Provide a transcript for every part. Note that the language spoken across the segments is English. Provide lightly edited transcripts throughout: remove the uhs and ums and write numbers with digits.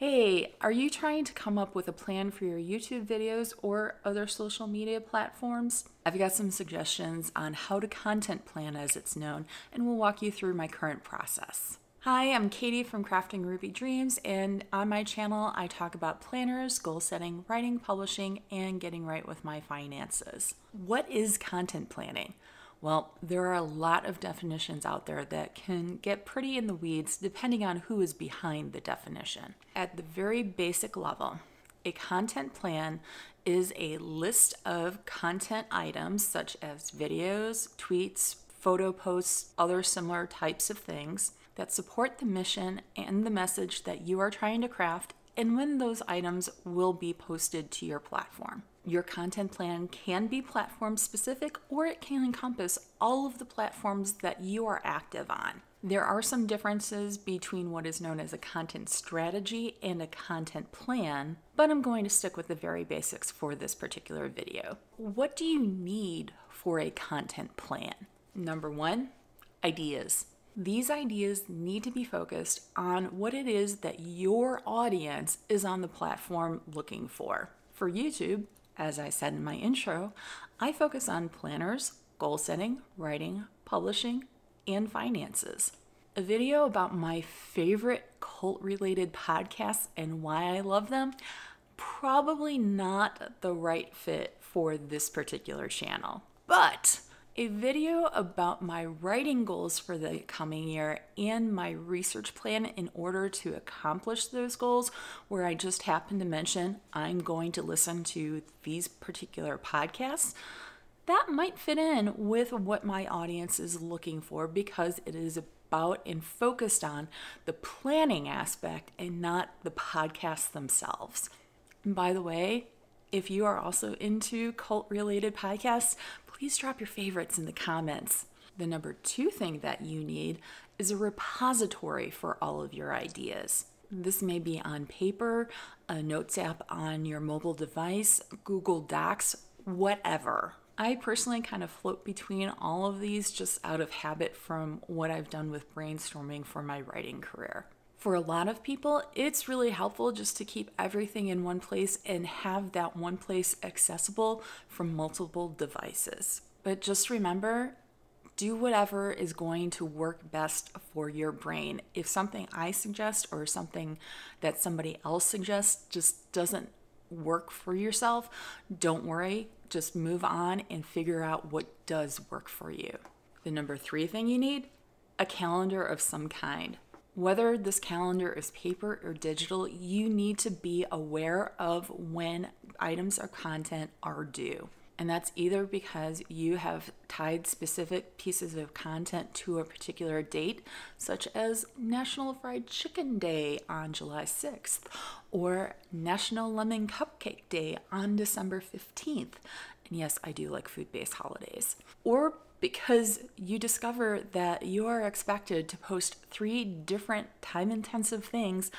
Hey, are you trying to come up with a plan for your YouTube videos or other social media platforms? I've got some suggestions on how to content plan, as it's known, and we'll walk you through my current process. Hi, I'm Katie from Crafting Ruby Dreams, and on my channel I talk about planners, goal setting, writing, publishing, and getting right with my finances. What is content planning? Well, there are a lot of definitions out there that can get pretty in the weeds depending on who is behind the definition. At the very basic level, a content plan is a list of content items such as videos, tweets, photo posts, other similar types of things that support the mission and the message that you are trying to craft and when those items will be posted to your platform. Your content plan can be platform specific or it can encompass all of the platforms that you are active on. There are some differences between what is known as a content strategy and a content plan, but I'm going to stick with the very basics for this particular video. What do you need for a content plan? Number one, ideas. These ideas need to be focused on what it is that your audience is on the platform looking for. For YouTube, as I said in my intro, I focus on planners, goal setting, writing, publishing, and finances. A video about my favorite cult-related podcasts and why I love them, probably not the right fit for this particular channel. But a video about my writing goals for the coming year and my research plan in order to accomplish those goals, where I just happen to mention I'm going to listen to these particular podcasts, that might fit in with what my audience is looking for because it is about and focused on the planning aspect and not the podcasts themselves. And by the way, if you are also into cult-related podcasts, please drop your favorites in the comments. The number two thing that you need is a repository for all of your ideas. This may be on paper, a notes app on your mobile device, Google Docs, whatever. I personally kind of float between all of these just out of habit from what I've done with brainstorming for my writing career. For a lot of people, it's really helpful just to keep everything in one place and have that one place accessible from multiple devices. But just remember, do whatever is going to work best for your brain. If something I suggest or something that somebody else suggests just doesn't work for yourself, don't worry, just move on and figure out what does work for you. The number three thing you need, a calendar of some kind. Whether this calendar is paper or digital, you need to be aware of when items or content are due. And that's either because you have tied specific pieces of content to a particular date, such as National Fried Chicken Day on July 6th, or National Lemon Cupcake Day on December 15th. And yes, I do like food-based holidays. Or because you discover that you are expected to post 3 different time-intensive things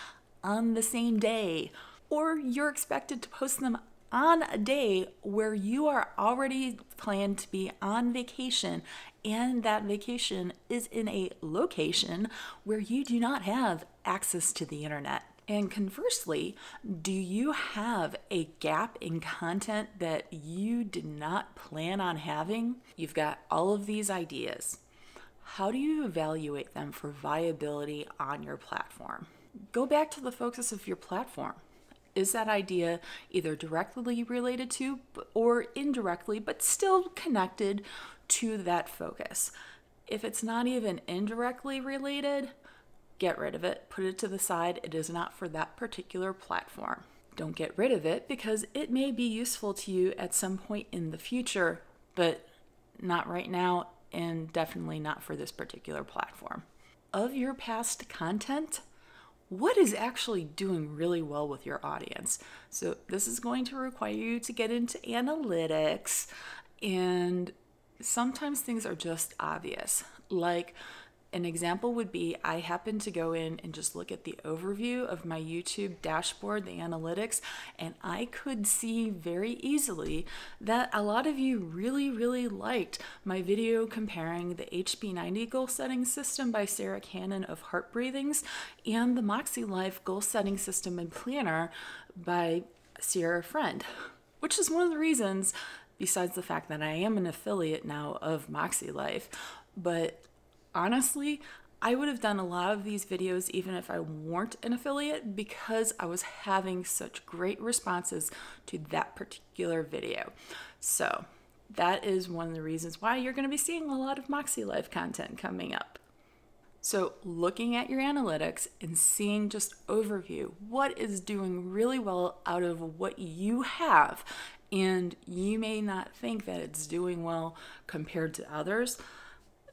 on the same day, or you're expected to post them on a day where you are already planned to be on vacation, and that vacation is in a location where you do not have access to the internet. And conversely, do you have a gap in content that you did not plan on having? You've got all of these ideas. How do you evaluate them for viability on your platform? Go back to the focus of your platform. Is that idea either directly related to or indirectly, but still connected to that focus? If it's not even indirectly related, get rid of it, put it to the side. It is not for that particular platform. Don't get rid of it because it may be useful to you at some point in the future, but not right now and definitely not for this particular platform. Of your past content, what is actually doing really well with your audience? So this is going to require you to get into analytics, and sometimes things are just obvious, like An example would be I happened to go in and just look at the overview of my YouTube dashboard, the analytics, and I could see very easily that a lot of you really liked my video comparing the HB90 goal setting system by Sarah Cannon of Heart Breathings and the MäksēLife goal setting system and planner by Sierra Friend, which is one of the reasons, besides the fact that I am an affiliate now of MäksēLife, but honestly, I would have done a lot of these videos even if I weren't an affiliate because I was having such great responses to that particular video. So that is one of the reasons why you're going to be seeing a lot of MäksēLife content coming up. So looking at your analytics and seeing just overview, what is doing really well out of what you have, and you may not think that it's doing well compared to others.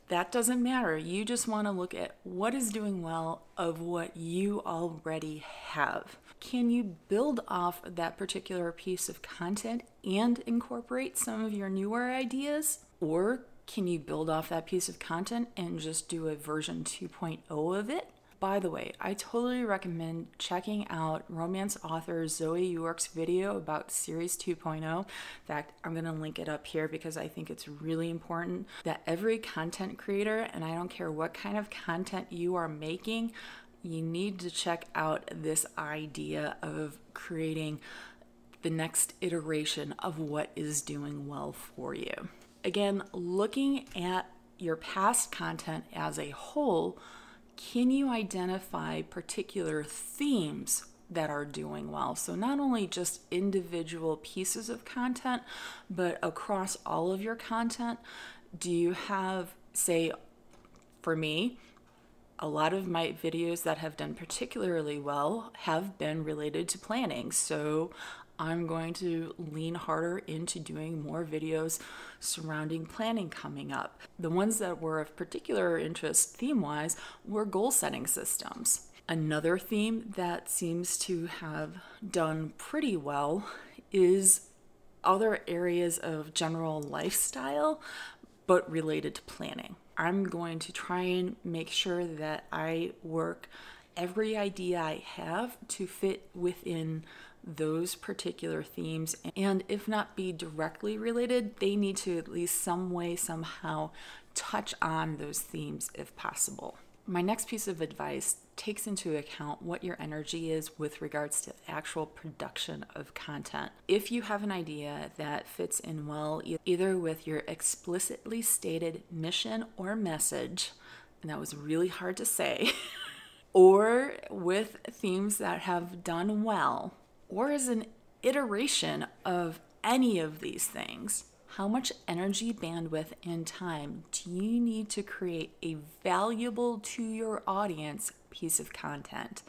That doesn't matter. You just want to look at what is doing well of what you already have. Can you build off that particular piece of content and incorporate some of your newer ideas? Or can you build off that piece of content and just do a version 2.0 of it? By the way, I totally recommend checking out romance author Zoe York's video about Series 2.0. In fact, I'm going to link it up here because I think it's really important that every content creator, and I don't care what kind of content you are making, you need to check out this idea of creating the next iteration of what is doing well for you. Again, looking at your past content as a whole, can you identify particular themes that are doing well? So not only just individual pieces of content, but across all of your content, do you have, say, for me, a lot of my videos that have done particularly well have been related to planning. So I'm going to lean harder into doing more videos surrounding planning coming up. The ones that were of particular interest theme-wise were goal-setting systems. Another theme that seems to have done pretty well is other areas of general lifestyle, but related to planning. I'm going to try and make sure that I work every idea I have to fit within those particular themes, and if not be directly related, they need to at least some way, somehow touch on those themes if possible. My next piece of advice takes into account what your energy is with regards to actual production of content. If you have an idea that fits in well either with your explicitly stated mission or message, and that was really hard to say, or with themes that have done well, or as an iteration of any of these things, how much energy, bandwidth, and time do you need to create a valuable to your audience piece of content?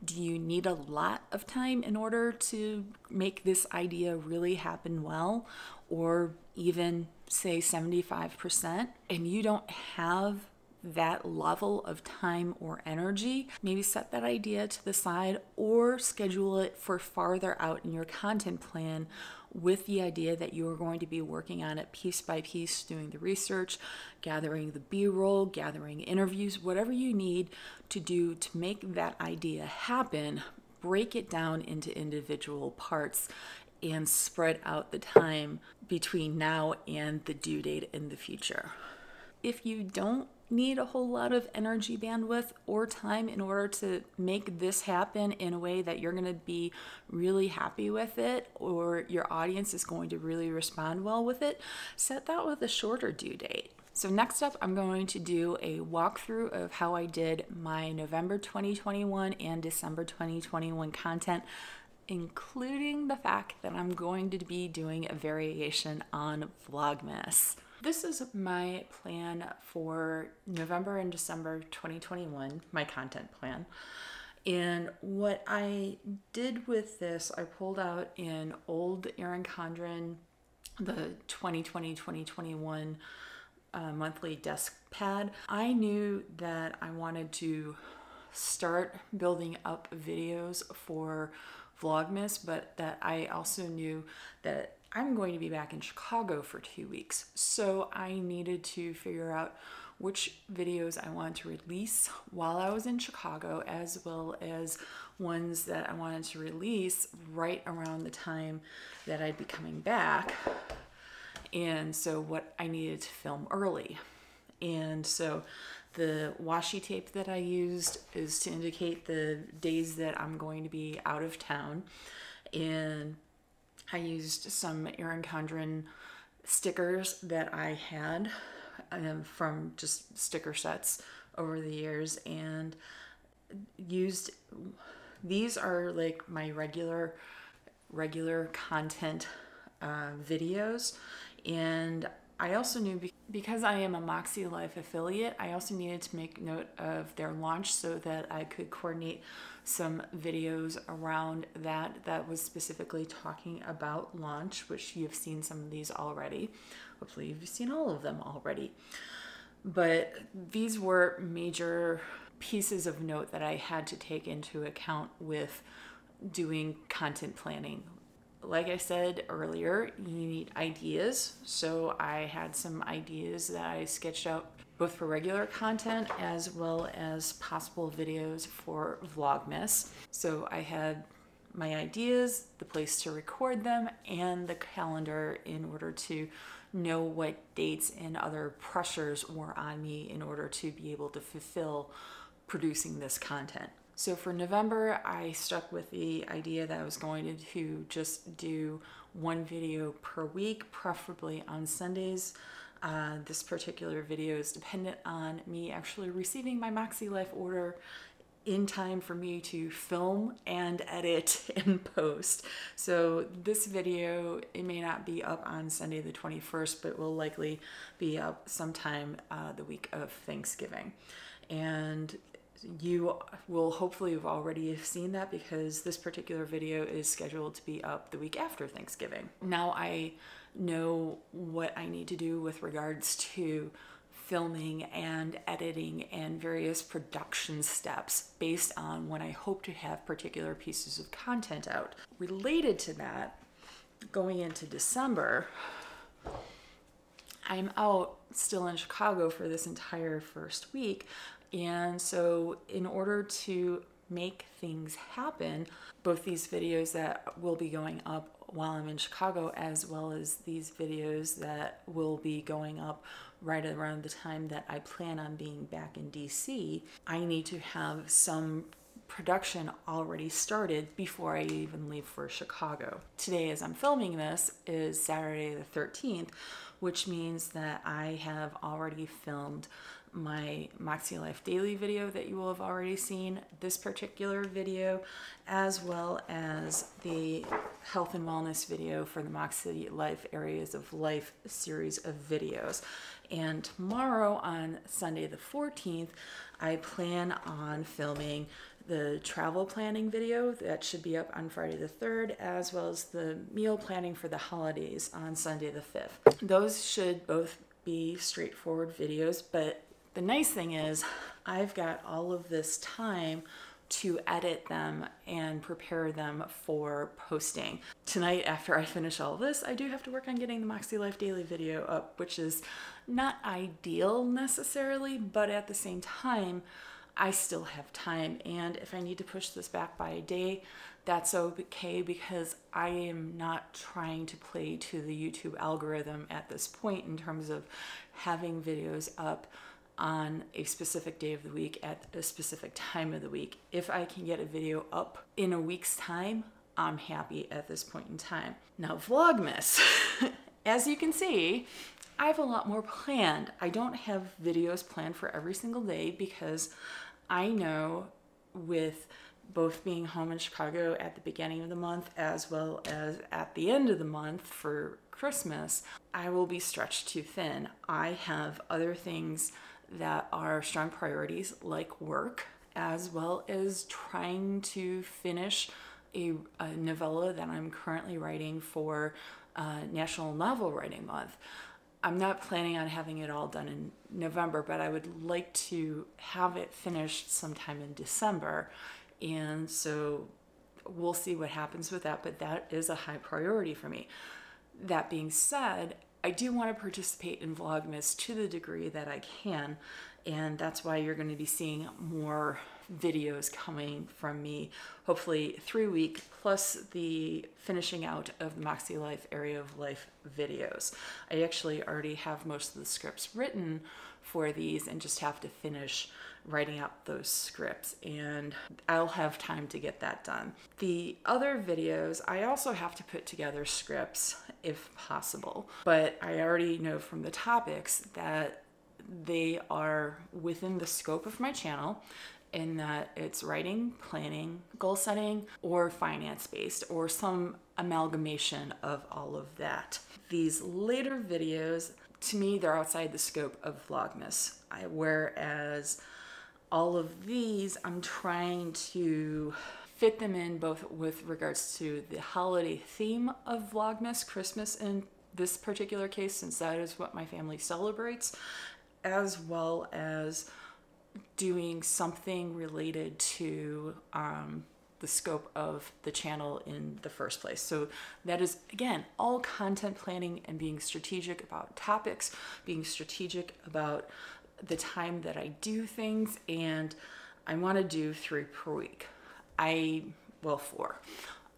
Do you need a lot of time in order to make this idea really happen well, or even say 75%, and you don't have that level of time or energy? Maybe set that idea to the side or schedule it for farther out in your content plan with the idea that you are going to be working on it piece by piece, doing the research, gathering the B-roll, gathering interviews, whatever you need to do to make that idea happen. Break it down into individual parts and spread out the time between now and the due date in the future. If you don't need a whole lot of energy, bandwidth, or time in order to make this happen in a way that you're going to be really happy with it, or your audience is going to really respond well with it, set that with a shorter due date. So next up, I'm going to do a walkthrough of how I did my November 2021 and December 2021 content, including the fact that I'm going to be doing a variation on Vlogmas. This is my plan for November and December 2021, my content plan. And what I did with this, I pulled out an old Erin Condren, the 2020-2021 monthly desk pad. I knew that I wanted to start building up videos for Vlogmas, but that I also knew that I'm going to be back in Chicago for 2 weeks. So I needed to figure out which videos I wanted to release while I was in Chicago, as well as ones that I wanted to release right around the time that I'd be coming back. And so what I needed to film early. And so the washi tape that I used is to indicate the days that I'm going to be out of town. And I used some Erin Condren stickers that I had from just sticker sets over the years, and used, these are like my regular content videos. And I also knew, because I am a MäksēLife affiliate, I also needed to make note of their launch so that I could coordinate some videos around that was specifically talking about launch, which you've seen some of these already. Hopefully you've seen all of them already. But these were major pieces of note that I had to take into account with doing content planning. Like I said earlier, you need ideas. So I had some ideas that I sketched out both for regular content as well as possible videos for Vlogmas. So I had my ideas, the place to record them, and the calendar in order to know what dates and other pressures were on me in order to be able to fulfill producing this content. So for November, I stuck with the idea that I was going to just do one video per week, preferably on Sundays. This particular video is dependent on me actually receiving my MäksēLife order in time for me to film and edit and post. So this video, it may not be up on Sunday the 21st, but will likely be up sometime the week of Thanksgiving. And you will hopefully have already seen that, because this particular video is scheduled to be up the week after Thanksgiving. Now I know what I need to do with regards to filming and editing and various production steps based on when I hope to have particular pieces of content out. Related to that, going into December, I'm out still in Chicago for this entire first week. And so in order to make things happen, both these videos that will be going up while I'm in Chicago, as well as these videos that will be going up right around the time that I plan on being back in DC, I need to have some production already started before I even leave for Chicago. Today, as I'm filming this, is Saturday the 13th, which means that I have already filmed my MäksēLife daily video that you will have already seen, this particular video, as well as the health and wellness video for the MäksēLife Areas of Life series of videos. And tomorrow, on Sunday the 14th, I plan on filming the travel planning video that should be up on Friday the 3rd, as well as the meal planning for the holidays on Sunday the 5th. Those should both be straightforward videos, but the nice thing is I've got all of this time to edit them and prepare them for posting. Tonight, after I finish all of this, I do have to work on getting the MäksēLife daily video up, which is not ideal necessarily, but at the same time, I still have time. And if I need to push this back by a day, that's okay, because I am not trying to play to the YouTube algorithm at this point in terms of having videos up on a specific day of the week at a specific time of the week. If I can get a video up in a week's time, I'm happy at this point in time. Now, Vlogmas, as you can see, I have a lot more planned. I don't have videos planned for every single day, because I know with both being home in Chicago at the beginning of the month as well as at the end of the month for Christmas, I will be stretched too thin. I have other things that are strong priorities, like work, as well as trying to finish a novella that I'm currently writing for National Novel Writing Month. I'm not planning on having it all done in November, but I would like to have it finished sometime in December. And so we'll see what happens with that, but that is a high priority for me. That being said, I do want to participate in Vlogmas to the degree that I can, and that's why you're going to be seeing more videos coming from me, hopefully 3 week plus the finishing out of the MäksēLife area of life videos. I actually already have most of the scripts written for these and just have to finish writing out those scripts, and I'll have time to get that done. The other videos, I also have to put together scripts if possible, but I already know from the topics that they are within the scope of my channel, in that it's writing, planning, goal setting, or finance based, or some amalgamation of all of that. These later videos, to me, they're outside the scope of Vlogmas, whereas all of these, I'm trying to fit them in both with regards to the holiday theme of Vlogmas, Christmas in this particular case, since that is what my family celebrates, as well as doing something related to the scope of the channel in the first place. So that is, again, all content planning and being strategic about topics, being strategic about the time that I do things, and I want to do 3 per week. 4.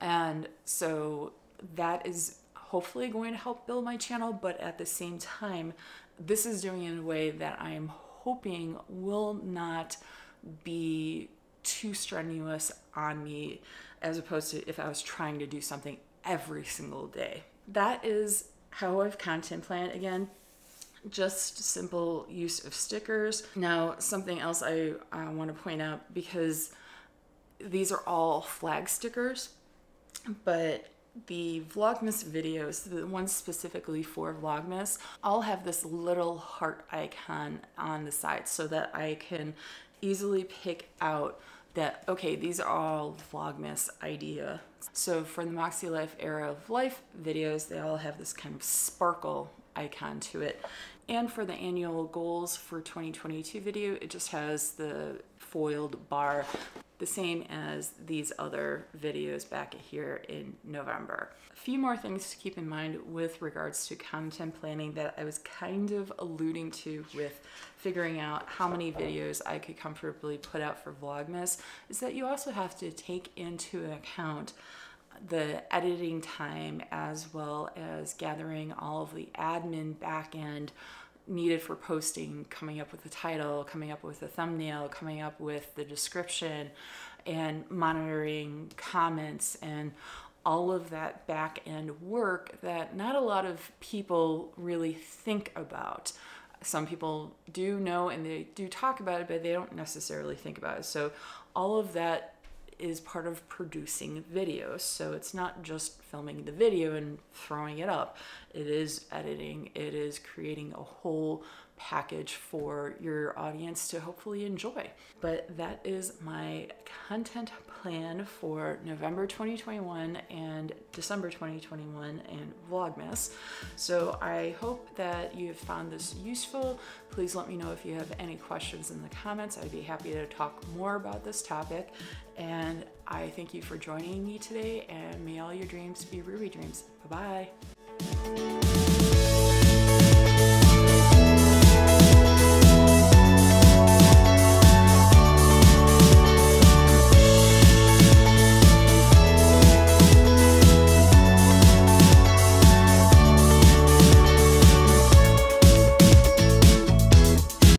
And so that is hopefully going to help build my channel, but at the same time, this is doing it in a way that I'm hoping will not be too strenuous on me, as opposed to if I was trying to do something every single day. That is how I've content planned. Again, just simple use of stickers. Now, something else I want to point out, because these are all flag stickers, but the Vlogmas videos, the ones specifically for Vlogmas, all have this little heart icon on the side so that I can easily pick out that, okay, these are all Vlogmas idea. So for the MäksēLife era of life videos, they all have this kind of sparkle icon to it. And for the annual goals for 2022 video, it just has the foiled bar, the same as these other videos back here in November. A few more things to keep in mind with regards to content planning that I was kind of alluding to with figuring out how many videos I could comfortably put out for Vlogmas is that you also have to take into account the editing time, as well as gathering all of the admin back end needed for posting, coming up with the title, coming up with the thumbnail, coming up with the description, and monitoring comments and all of that back end work that not a lot of people really think about. Some people do know and they do talk about it, but they don't necessarily think about it. So all of that is part of producing videos. So it's not just filming the video and throwing it up. It is editing, it is creating a whole package for your audience to hopefully enjoy. But that is my content plan for November 2021 and December 2021 and Vlogmas. So I hope that you have found this useful. Please let me know if you have any questions in the comments. I'd be happy to talk more about this topic. And I thank you for joining me today, and may all your dreams be Ruby dreams. Bye-bye.